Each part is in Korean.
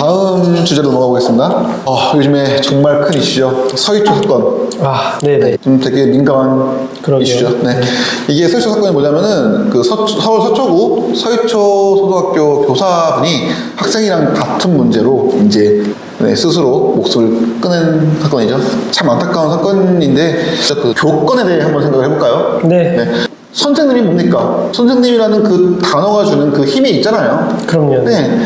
다음 주제로 넘어가 보겠습니다. 요즘에 정말 큰 이슈죠. 서희초 사건. 네네. 좀 되게 민감한 그러게요. 이슈죠. 네. 이게 서희초 사건이 뭐냐면은 그 서울 서초구 서희초 소등학교 교사분이 학생이랑 다툰 문제로 이제 스스로 목숨을 끊은 사건이죠. 참 안타까운 사건인데 진짜 그 교권에 대해 한번 생각을 해볼까요? 네. 선생님이 뭡니까? 선생님이라는 그 단어가 주는 그 힘이 있잖아요. 그럼요. 네.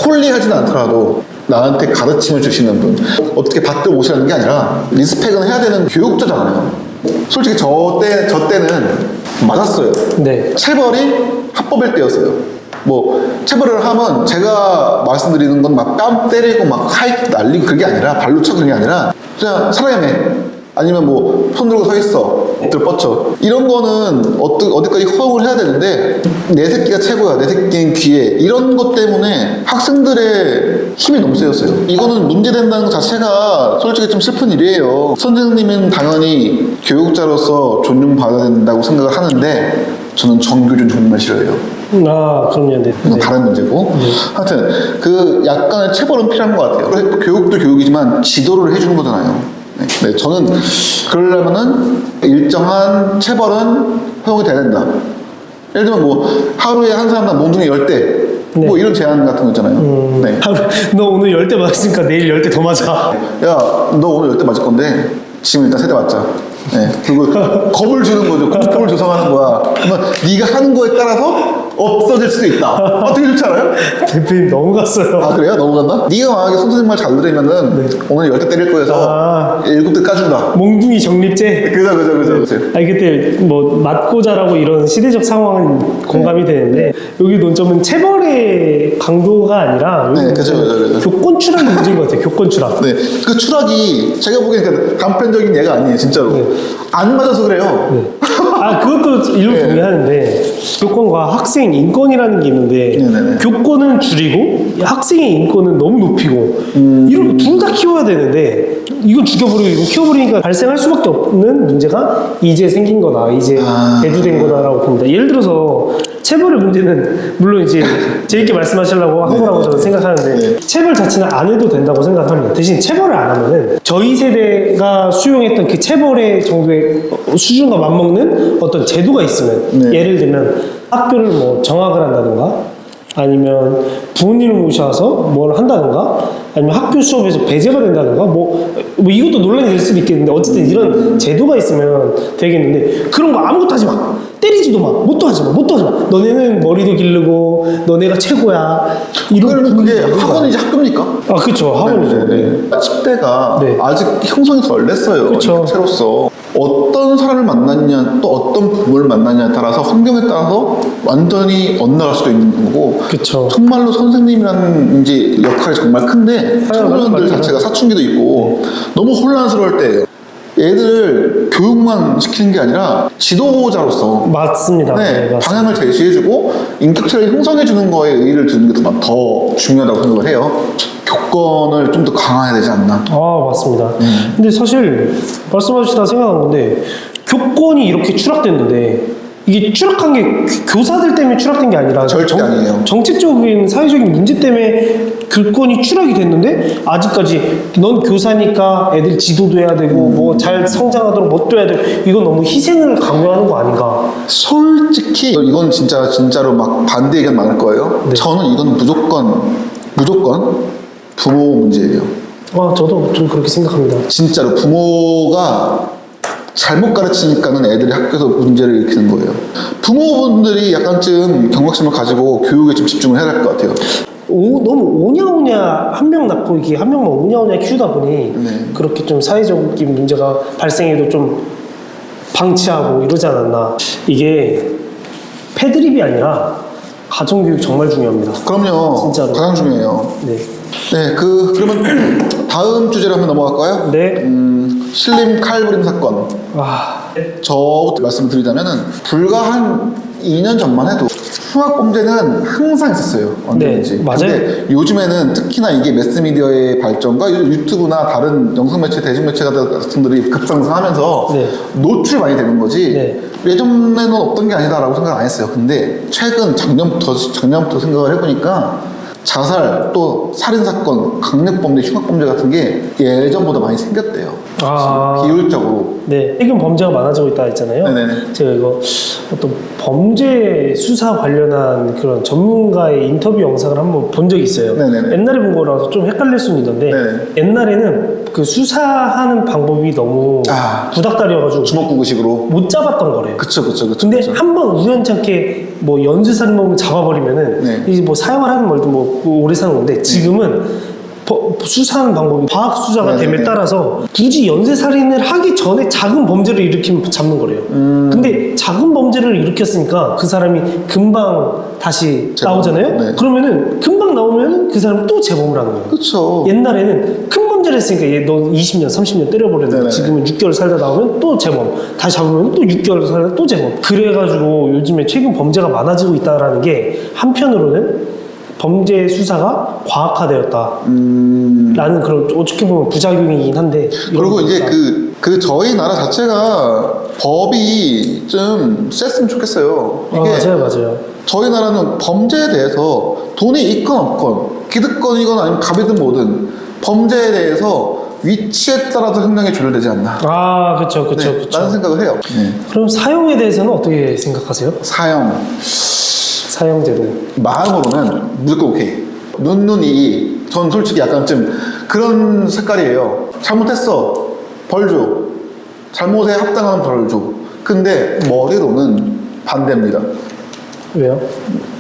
홀리하지는 않더라도 나한테 가르침을 주시는 분, 어떻게 받들 모시라는 게 아니라 리스펙은 해야 되는 교육자잖아요. 솔직히 저 때는 맞았어요. 네. 체벌이 합법일 때였어요. 뭐 체벌을 하면 제가 말씀드리는 건 막 뺨 때리고 막 하이킥 날리고 그게 아니라 발로 차고 그런 게 아니라 그냥 사람에 아니면 뭐 손 들고 서 있어 엎드려 뻗쳐 이런 거는 어디까지 허용을 해야 되는데 내 새끼가 최고야, 내 새끼는 귀해, 이런 것 때문에 학생들의 힘이 너무 세졌어요. 이거는 문제된다는 것 자체가 솔직히 좀 슬픈 일이에요. 선생님은 당연히 교육자로서 존중받아야 된다고 생각을 하는데 저는 정규준 정말 싫어해요. 그럼요. 네. 이건 다른 문제고. 하여튼 그 약간의 체벌은 필요한 것 같아요. 교육도 교육이지만 지도를 해주는 거잖아요. 네, 저는 그러려면은 일정한 체벌은 허용이 돼야 된다. 예를 들면 뭐 하루에 한 사람당 몽둥이 10대 뭐 이런 제한 같은 거 있잖아요. 네. 너 오늘 10대 맞았으니까 내일 10대 더 맞아. 야, 너 오늘 10대 맞을 건데 지금 일단 세대 맞자. 네. 그리고 겁을 주는 거죠. 공포를 조성하는 거야. 그러면 네가 하는 거에 따라서 없어질 수도 있다. 되게 좋지 않아요? 대표님 너무 갔어요. 그래요? 넘어갔나? 네가 만약에 선생님 말 잘 들으면은 오늘 10대 때릴 거여서 7대 까준다. 몽둥이 정립제. 그죠. 그때 뭐 맞고 자라고 이런 시대적 상황은 공감이 되는데 여기 논점은 체벌의 강도가 아니라 그죠. 교권 추락 문제인 것 같아요. 교권 추락. 네, 그 추락이 제가 보기에는 단편적인 예가 아니에요, 진짜로. 안 맞아서 그래요. 그것도 일부 동의하는데 교권과 학생 인권이라는 게 있는데 교권은 줄이고 학생의 인권은 너무 높이고 이런 둘 다 키워야 되는데 이건 죽여버리고 이건 키워버리니까 발생할 수밖에 없는 문제가 이제 생긴 거다, 이제 대두된 거다라고 봅니다. 예를 들어서 체벌의 문제는 물론 이제 재밌게 말씀하시려고 한 거라고 저는 생각하는데 체벌 자체는 안 해도 된다고 생각합니다. 대신 체벌을 안 하면은 저희 세대가 수용했던 그 체벌의 정도의 수준과 맞먹는 어떤 제도가 있으면 예를 들면 학교를 뭐 정학을 한다든가 아니면 부모님을 모셔서 뭘 한다든가 아니면 학교 수업에서 배제가 된다든가 뭐 이것도 논란이 될 수도 있겠는데 어쨌든 이런 제도가 있으면 되겠는데 그런 거 아무것도 하지 마. 때리지도 마. 뭣도 하지 마. 너네는 머리도 기르고 너네가 최고야. 이거는 그게 학원이지 학교입니까? 그렇죠. 학원이죠. 10대가 아직 형성이 덜 됐어요. 그쵸. 채로서 어떤 사람을 만났냐 또 어떤 부모를 만났냐에 따라서 환경에 따라서 완전히 엇나갈 수도 있는 거고. 그쵸. 정말로 선생님이라는 이제 역할이 정말 큰데 청소년들 자체가 사춘기도 있고 너무 혼란스러울 때예요. 애들 교육만 시키는 게 아니라 지도자로서 맞습니다. 방향을 제시해주고 인격체를 형성해주는 거에 의의를 두는 게 더 중요하다고 생각을 해요. 교권을 좀 더 강화해야 되지 않나. 맞습니다. 근데 사실 말씀하시다 생각난 건데 교권이 이렇게 추락됐는데 이게 추락한 게 교사들 때문에 추락된 게 아니라 절대 아니에요. 정책적인 사회적인 문제 때문에 교권이 추락이 됐는데 아직까지 넌 교사니까 애들 지도도 해야 되고 뭐 잘 성장하도록 뭣도 해야 되고 이건 너무 희생을 강요하는 거 아닌가. 솔직히 이건 진짜로 막 반대 의견 많을 거예요. 저는 이건 무조건 부모 문제예요. 저도 좀 그렇게 생각합니다. 진짜로 부모가 잘못 가르치니까는 애들이 학교에서 문제를 일으키는 거예요. 부모분들이 약간쯤 경각심을 가지고 교육에 좀 집중을 해야 될 것 같아요. 너무 오냐오냐 한 명 낳고 이게 한 명만 오냐오냐 키우다 보니 그렇게 좀 사회적인 문제가 발생해도 좀 방치하고 이러지 않았나. 이게 패드립이 아니라 가정교육 정말 중요합니다. 그럼요. 진짜로. 가장 중요해요. 네. 그러면 다음 주제로 한번 넘어갈까요? 네. 신림 칼부림 사건. 저부터 말씀드리자면은 불과 한 2년 전만 해도 흉악범죄는 항상 있었어요. 언제든지. 맞아요. 근데 요즘에는 특히나 이게 매스미디어의 발전과 유튜브나 다른 영상매체, 대중매체 같은 들이 급상승하면서 노출이 많이 되는 거지. 예전에는 없던 게 아니다라고 생각 안 했어요. 근데 최근 작년부터 생각을 해보니까 자살, 또 살인사건, 강력범죄, 흉악범죄 같은 게 예전보다 많이 생겼대요. 비율적으로. 네. 최근 범죄가 많아지고 있다 했잖아요. 네네. 제가 이거 어떤 범죄 수사 관련한 그런 전문가의 인터뷰 영상을 한번 본 적이 있어요. 네네네. 옛날에 본 거라서 좀 헷갈릴 수는 있는데 네네. 옛날에는 그 수사하는 방법이 너무 구닥다리여가지고 주먹구구식으로. 못 잡았던 거래요. 그쵸. 근데 한 번 우연찮게 뭐 연쇄살인범을 잡아버리면은 네. 이제 뭐 사형을 하는 말도 뭐 오래 사는 건데 지금은 수사하는 방법이 과학 수사가 네네네. 됨에 따라서 굳이 연쇄살인을 하기 전에 작은 범죄를 일으키면 잡는 거래요. 근데 작은 범죄를 일으켰으니까 그 사람이 금방 다시 재범. 나오잖아요. 네. 그러면은 금방 나오면 그 사람이 또 재범을 하는 거예요. 그쵸. 옛날에는 큰 범죄를 했으니까 얘 너 20년, 30년 때려버렸는데 네네네. 지금은 6개월 살다 나오면 또 재범, 다시 잡으면 또 6개월 살다 또 재범. 그래가지고 요즘에 최근 범죄가 많아지고 있다라는 게 한편으로는 범죄 수사가 과학화되었다. 라는 그런 어떻게 보면 부작용이긴 한데. 그리고 이제 그 저희 나라 자체가 법이 좀 셌으면 좋겠어요. 이게 맞아요. 저희 나라는 범죄에 대해서 돈이 있건 없건 기득권이건 아니면 갑이든 뭐든 범죄에 대해서 위치에 따라서 형량이 조절되지 않나. 그쵸. 라는 생각을 해요. 그럼 사형에 대해서는 어떻게 생각하세요? 사형제도. 마음으로는 무조건 오케이. 눈이 전 솔직히 약간 좀 그런 색깔이에요. 잘못했어. 벌 줘. 잘못에 합당한 벌 줘. 근데 머리로는 반대입니다. 왜요?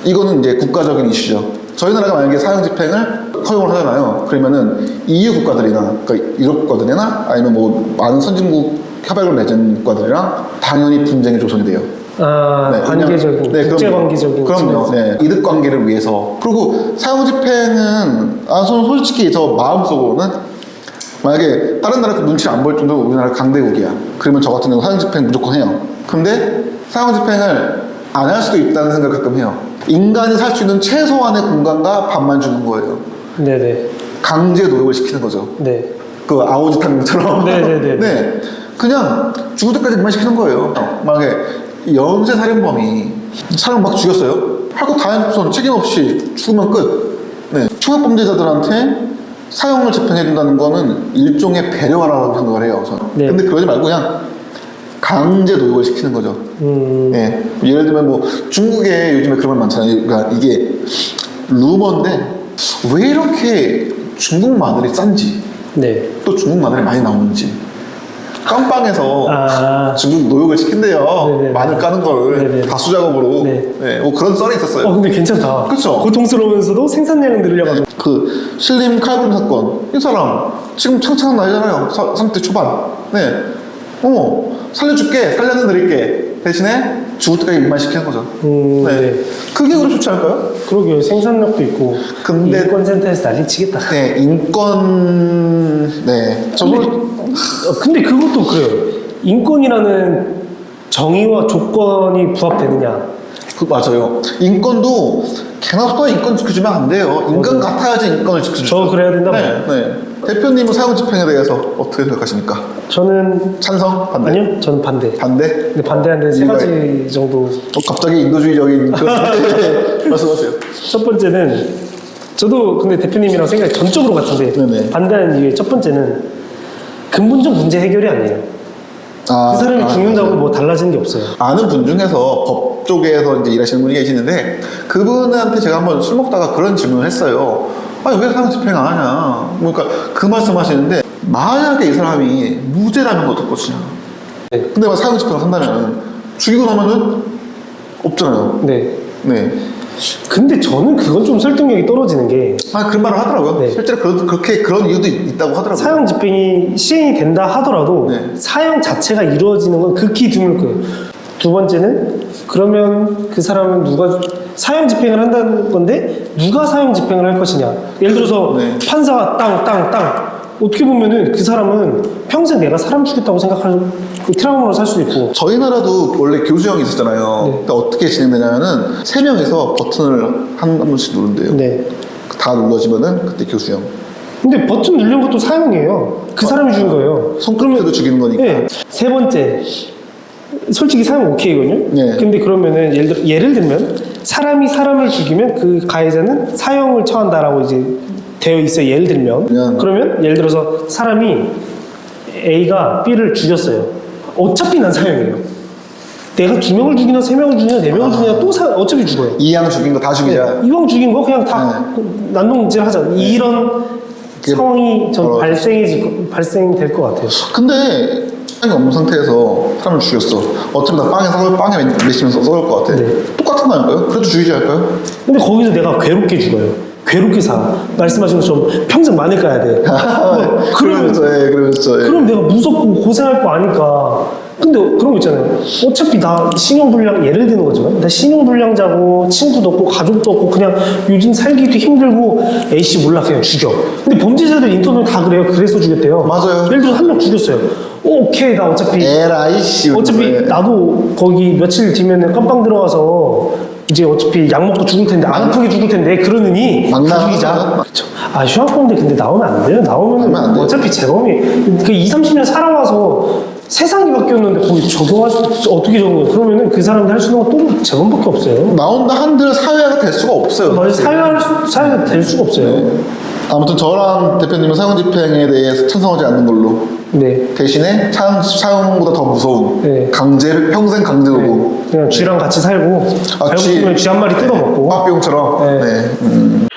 이거는 이제 국가적인 이슈죠. 저희 나라가 만약에 사형 집행을 허용을 하잖아요. 그러면은 EU 국가들이나, 그러니까 유럽 국가들이나 아니면 뭐 많은 선진국 협약을 맺은 국가들이랑 당연히 분쟁의 조성이 돼요. 관계적인, 국제관계적인. 그럼요. 네, 이득 관계를 위해서. 그리고 사형 집행은, 저는 솔직히 저 마음속으로는 만약에 다른 나라 눈치를 안 볼 정도로 우리나라 강대국이야. 그러면 저 같은 경우 사형 집행 무조건 해요. 근데 사형 집행을 안 할 수도 있다는 생각을 가끔 해요. 인간이 살 수 있는 최소한의 공간과 밥만 주는 거예요. 네네. 강제 노역을 시키는 거죠. 네. 그 아오지탕처럼. 네네네. 네. 그냥 죽을 때까지 그만 시키는 거예요. 만약에 연쇄 살인범이 사람 막 죽였어요. 할 거 다 해놓고선 책임 없이 죽으면 끝. 네. 총합범죄자들한테 사형을 집행해준다는 거는 일종의 배려하라고 생각을 해요. 저는. 네. 근데 그러지 말고 그냥 강제 노역을 시키는 거죠. 네. 예를 들면 뭐 중국에 요즘에 그런 말 많잖아요. 그러니까 이게 루머인데 왜 이렇게 중국 마늘이 싼지, 네. 또 중국 마늘이 많이 나오는지. 깜빵에서 중국 노역을 시킨대요. 네네. 마늘 까는 거를 네네. 다수 작업으로. 네. 네, 뭐 그런 썰이 있었어요. 근데 괜찮다. 그쵸? 고통스러우면서도 생산량을 늘려가지고. 그 신림 칼군 사건, 이 사람 지금 창창한 나이잖아요. 30대 초반. 네. 살려줄게, 살려는 드릴게. 대신에 죽을 때까지 일만 시키는 거죠. 네. 그게 그럼 좋지 않을까요? 그러게요. 생산력도 있고. 근데 인권센터에서 난리치겠다. 네, 인권. 네. 근데 그것도 그래요. 인권이라는 정의와 조건이 부합되느냐. 맞아요. 인권도 개나 소나 인권 지켜주면 안 돼요. 인간 같아야지 인권을 지켜주죠. 저 그래야 된다. 네. 대표님은 사형 집행에 대해서 어떻게 생각하십니까? 저는 찬성? 반대? 아니요. 저는 반대. 반대? 근데 반대하는 세 가지 정도. 갑자기 인도주의적인 그런 말씀하세요. 첫 번째는 저도 근데 대표님이랑 생각이 전적으로 같은데 네네. 반대하는 이유의 첫 번째는 근본적 문제 해결이 아니에요. 그 사람이 죽는다고 뭐 달라지는 게 없어요. 아는 분 중에서 법 쪽에서 이제 일하시는 분이 계시는데 그분한테 제가 한번 술 먹다가 그런 질문을 했어요. 아니 왜 사형 집행 안 하냐? 그러니까 그 말씀하시는데 만약에 이 사람이 무죄라면 어떨 것이냐? 네. 근데 막 사형 집행을 한다면 죽이고 나면은 없잖아요. 네. 네. 근데 저는 그건 좀 설득력이 떨어지는 게 그런 말을 하더라고요. 네. 실제로 그렇게 그런 이유도 있다고 하더라고요. 사형 집행이 시행이 된다 하더라도 네. 사형 자체가 이루어지는 건 극히 드물 거예요. 두 번째는 그러면 그 사람은 누가 사형 집행을 한다는 건데 누가 사형 집행을 할 것이냐. 예를 들어서 네. 판사가 땅 어떻게 보면은 그 사람은 평생 내가 사람 죽였다고 생각하는 그 트라우마로 살 수도 있고. 저희 나라도 원래 교수형이 있었잖아요. 네. 근데 어떻게 진행되냐면은 3명이서 버튼을 한 번씩 누른대요. 네. 다 눌러지면은 그때 교수형. 근데 버튼 누른 것도 사형이에요. 그 사람이 죽인 거예요. 손가락으로 죽이는 거니까. 네. 세 번째, 솔직히 사형 오케이거든요. 네. 근데 그러면은 예를 들면 사람이 사람을 죽이면 그 가해자는 사형을 처한다라고 이제 되어 있어요. 예를 들면 그러면 예를 들어서 사람이 A가 B를 죽였어요. 어차피 난 사형이에요. 내가 2명을 죽이나 3명을 죽이나 4명을 죽이나 또 어차피 죽어요. 이왕 죽인 거 다 죽이자. 이왕 죽인 거 그냥 다 난동질 하자. 이런 상황이 전 발생될 것 같아요. 근데 사형이 없는 상태에서 사람을 죽였어. 어차피 나 빵에 내시면서 썩을 것 같아. 네. 똑같은 거 아닐까요? 그래도 죽이지 않을까요? 근데 거기서 내가 괴롭게 죽어요. 괴롭게 사. 말씀하신 것처럼 평생 마늘 까야 돼. 그러면서 그럼 내가 무섭고 고생할 거 아니까. 근데 그런 거 있잖아요. 어차피 나 신용불량, 예를 드는 거지만, 나 신용불량자고, 친구도 없고, 가족도 없고, 그냥 요즘 살기도 힘들고, A씨 몰라, 그냥 죽여. 근데 범죄자들 인터뷰 다 그래요. 그래서 죽였대요. 맞아요. 예를 들어 한 명 죽였어요. 오케이, 나 어차피. 에라이 씨. 어차피 나도 거기 며칠 뒤면은 깜빵 들어가서, 이제 어차피 약 먹고 죽을 텐데, 안 아프게 죽을 텐데, 그러느니, 죽이자. 아, 휴학범인데 근데 나오면 안 돼요? 나오면 안 돼요. 어차피 재범이, 그 20, 30년 살아와서, 세상이 바뀌었는데 거기 어떻게 적응해요? 그러면은 그 사람들이 할 수 있는 건 또 재범밖에 없어요. 나온다 한들 사회가 될 수가 없어요. 맞아요. 사회가 될 수가 없어요. 네. 아무튼 저랑 대표님은 사형 집행에 대해서 찬성하지 않는 걸로. 네. 대신에 사형보다 더 무서운 네. 평생 강제노동. 그냥 쥐랑 같이 살고 아, 배고프면 쥐 한 마리 뜯어먹고. 빠삐용처럼. 네. 네.